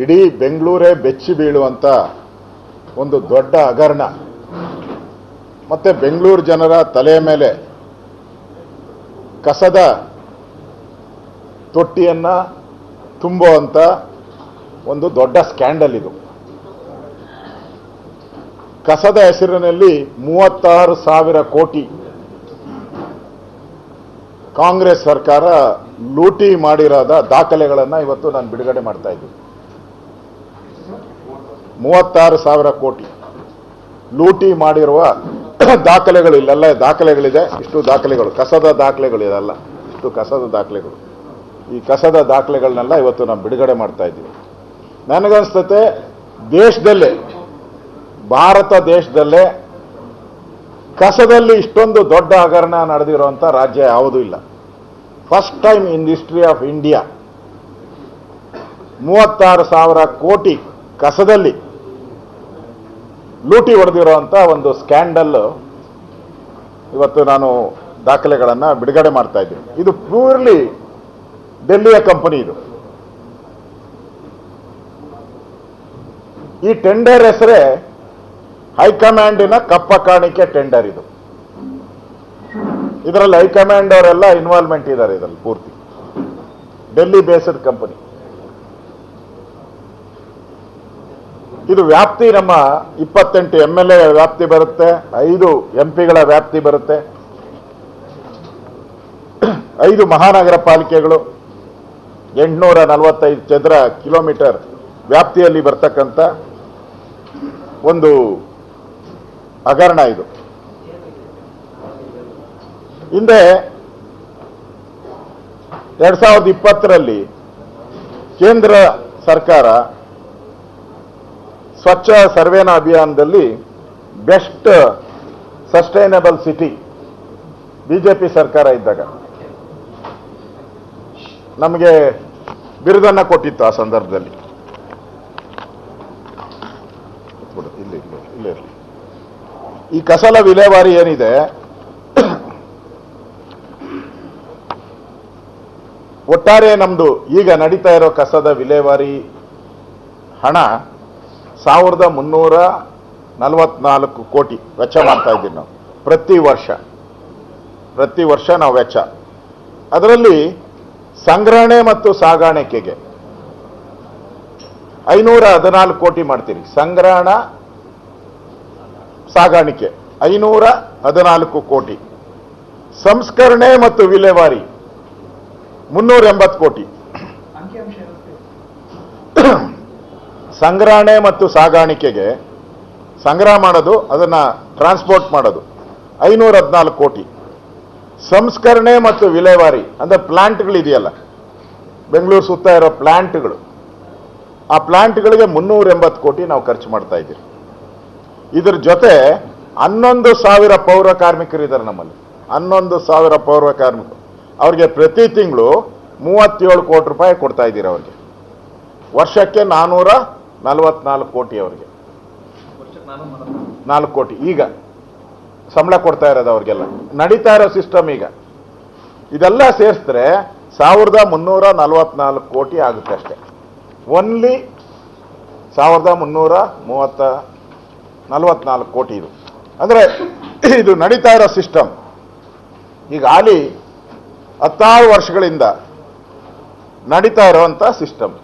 ಇಡೀ ಬೆಂಗಳೂರೇ ಬೆಚ್ಚಿ ಬೀಳುವಂಥ ಒಂದು ದೊಡ್ಡ ಹಗರಣ, ಮತ್ತು ಬೆಂಗಳೂರು ಜನರ ತಲೆಯ ಮೇಲೆ ಕಸದ ತೊಟ್ಟಿಯನ್ನು ತುಂಬುವಂಥ ಒಂದು ದೊಡ್ಡ ಸ್ಕ್ಯಾಂಡಲ್ ಇದು. ಕಸದ ಹೆಸರಿನಲ್ಲಿ 36,000 ಕೋಟಿ ಕಾಂಗ್ರೆಸ್ ಸರ್ಕಾರ ಲೂಟಿ ಮಾಡಿರೋದ ದಾಖಲೆಗಳನ್ನು ಇವತ್ತು ನಾನು ಬಿಡುಗಡೆ ಮಾಡ್ತಾ ಇದ್ದೀನಿ. 36,000 ಕೋಟಿ ಲೂಟಿ ಮಾಡಿರುವ ದಾಖಲೆಗಳು, ಇಲ್ಲೆಲ್ಲ ದಾಖಲೆಗಳಿದೆ. ಇಷ್ಟು ದಾಖಲೆಗಳು ಕಸದ ದಾಖಲೆಗಳು, ಇದಲ್ಲ ಇಷ್ಟು ಕಸದ ದಾಖಲೆಗಳು. ಈ ಕಸದ ದಾಖಲೆಗಳನ್ನೆಲ್ಲ ಇವತ್ತು ನಾವು ಬಿಡುಗಡೆ ಮಾಡ್ತಾ ಇದ್ದೀವಿ. ನನಗನ್ಸ್ತತೆ ದೇಶದಲ್ಲೇ, ಭಾರತ ದೇಶದಲ್ಲೇ ಕಸದಲ್ಲಿ ಇಷ್ಟೊಂದು ದೊಡ್ಡ ಹಗರಣ ನಡೆದಿರುವಂಥ ರಾಜ್ಯ ಯಾವುದೂ ಇಲ್ಲ. First time in the history of India 36,000 ಕೋಟಿ ಕಸದಲ್ಲಿ ಲೂಟಿ ಹೊಡೆದಿರುವಂಥ ಒಂದು ಸ್ಕ್ಯಾಂಡಲ್ ಇವತ್ತು ನಾನು ದಾಖಲೆಗಳನ್ನು ಬಿಡುಗಡೆ ಮಾಡ್ತಾ ಇದ್ದೀನಿ. ಇದು ಪ್ಯೂರ್ಲಿ ಡೆಲ್ಲಿಯ ಕಂಪನಿ. ಇದು ಈ ಟೆಂಡರ್ ಹೆಸರೇ ಹೈಕಮಾಂಡಿನ ಕಪ್ಪ ಕಾಣಿಕೆ ಟೆಂಡರ್. ಇದರಲ್ಲಿ ಹೈಕಮಾಂಡ್ ಅವರೆಲ್ಲ ಇನ್ವಾಲ್ವ್ಮೆಂಟ್ ಇದ್ದಾರೆ. ಇದರಲ್ಲಿ ಪೂರ್ತಿ ಡೆಲ್ಲಿ ಬೇಸ್ಡ್ ಕಂಪನಿ. ಇದು ವ್ಯಾಪ್ತಿ ನಮ್ಮ 28 MLA ವ್ಯಾಪ್ತಿ ಬರುತ್ತೆ, 5 MP ಗಳ ವ್ಯಾಪ್ತಿ ಬರುತ್ತೆ, 5 ಮಹಾನಗರ ಪಾಲಿಕೆಗಳು, 845 ಚದರ ಕಿಲೋಮೀಟರ್ ವ್ಯಾಪ್ತಿಯಲ್ಲಿ ಬರ್ತಕ್ಕಂಥ ಒಂದು ಹಗರಣ ಇದು. ಹಿಂದೆ 2020ರಲ್ಲಿ ಕೇಂದ್ರ ಸರ್ಕಾರ ಸ್ವಚ್ಛ ಸರ್ವೇನ ಅಭಿಯಾನದಲ್ಲಿ ಬೆಸ್ಟ್ ಸಸ್ಟೈನಬಲ್ ಸಿಟಿ ಬಿಜೆಪಿ ಸರ್ಕಾರ ಇದ್ದಾಗ ನಮಗೆ ಬಿರುದನ್ನು ಕೊಟ್ಟಿತ್ತು. ಆ ಸಂದರ್ಭದಲ್ಲಿ ಇಲ್ಲೇ ಇರಲಿ, ಈ ಕಸದ ವಿಲೇವಾರಿ ಏನಿದೆ, ಒಟ್ಟಾರೆ ನಮ್ದು ಈಗ ನಡೀತಾ ಇರೋ ಕಸದ ವಿಲೇವಾರಿ ಹಣ 1,344 ಕೋಟಿ ವೆಚ್ಚ ಮಾಡ್ತಾ ಇದ್ದೀವಿ ನಾವು ಪ್ರತಿ ವರ್ಷ ನಾವು ವೆಚ್ಚ. ಅದರಲ್ಲಿ ಸಂಗ್ರಹಣೆ ಮತ್ತು ಸಾಗಾಣಿಕೆಗೆ 514 ಕೋಟಿ ಮಾಡ್ತೀರಿ. ಸಂಗ್ರಹಣ ಸಾಗಾಣಿಕೆ 514 ಕೋಟಿ. ಸಂಸ್ಕರಣೆ ಮತ್ತು ವಿಲೇವಾರಿ 380 ಕೋಟಿ. ಸಂಗ್ರಹಣೆ ಮತ್ತು ಸಾಗಾಣಿಕೆಗೆ ಸಂಗ್ರಹ ಮಾಡೋದು, ಅದನ್ನು ಟ್ರಾನ್ಸ್ಪೋರ್ಟ್ ಮಾಡೋದು 514 ಕೋಟಿ. ಸಂಸ್ಕರಣೆ ಮತ್ತು ವಿಲೇವಾರಿ ಅಂದರೆ ಪ್ಲಾಂಟ್ಗಳಿದೆಯಲ್ಲ, ಬೆಂಗಳೂರು ಸುತ್ತ ಇರೋ ಪ್ಲಾಂಟ್ಗಳು, ಆ ಪ್ಲಾಂಟ್ಗಳಿಗೆ 380 ಕೋಟಿ ನಾವು ಖರ್ಚು ಮಾಡ್ತಾ ಇದ್ದೀವಿ. ಇದ್ರ ಜೊತೆ 11,000 ಪೌರ ಕಾರ್ಮಿಕರಿದ್ದಾರೆ ನಮ್ಮಲ್ಲಿ. 11,000 ಪೌರ ಕಾರ್ಮಿಕರು, ಅವ್ರಿಗೆ ಪ್ರತಿ ತಿಂಗಳು 37 ಕೋಟಿ ರೂಪಾಯಿ ಕೊಡ್ತಾ ಇದ್ದೀರಿ. ಅವ್ರಿಗೆ ವರ್ಷಕ್ಕೆ 444 ಕೋಟಿ, ಅವರಿಗೆ 4 ಕೋಟಿ ಈಗ ಸಂಬಳ ಕೊಡ್ತಾ ಇರೋದು ಅವ್ರಿಗೆಲ್ಲ. ನಡೀತಾ ಇರೋ ಸಿಸ್ಟಮ್ ಈಗ ಇದೆಲ್ಲ ಸೇರಿಸಿದ್ರೆ 1,344 ಕೋಟಿ ಆಗುತ್ತೆ ಅಷ್ಟೇ. ಓನ್ಲಿ 1,344 ಕೋಟಿ ಇದು. ಅಂದರೆ ಇದು ನಡೀತಾ ಇರೋ ಸಿಸ್ಟಮ್ ಈಗ ಹಾಲಿ 16 ವರ್ಷಗಳಿಂದ ನಡೀತಾ ಇರುವಂಥ ಸಿಸ್ಟಮ್.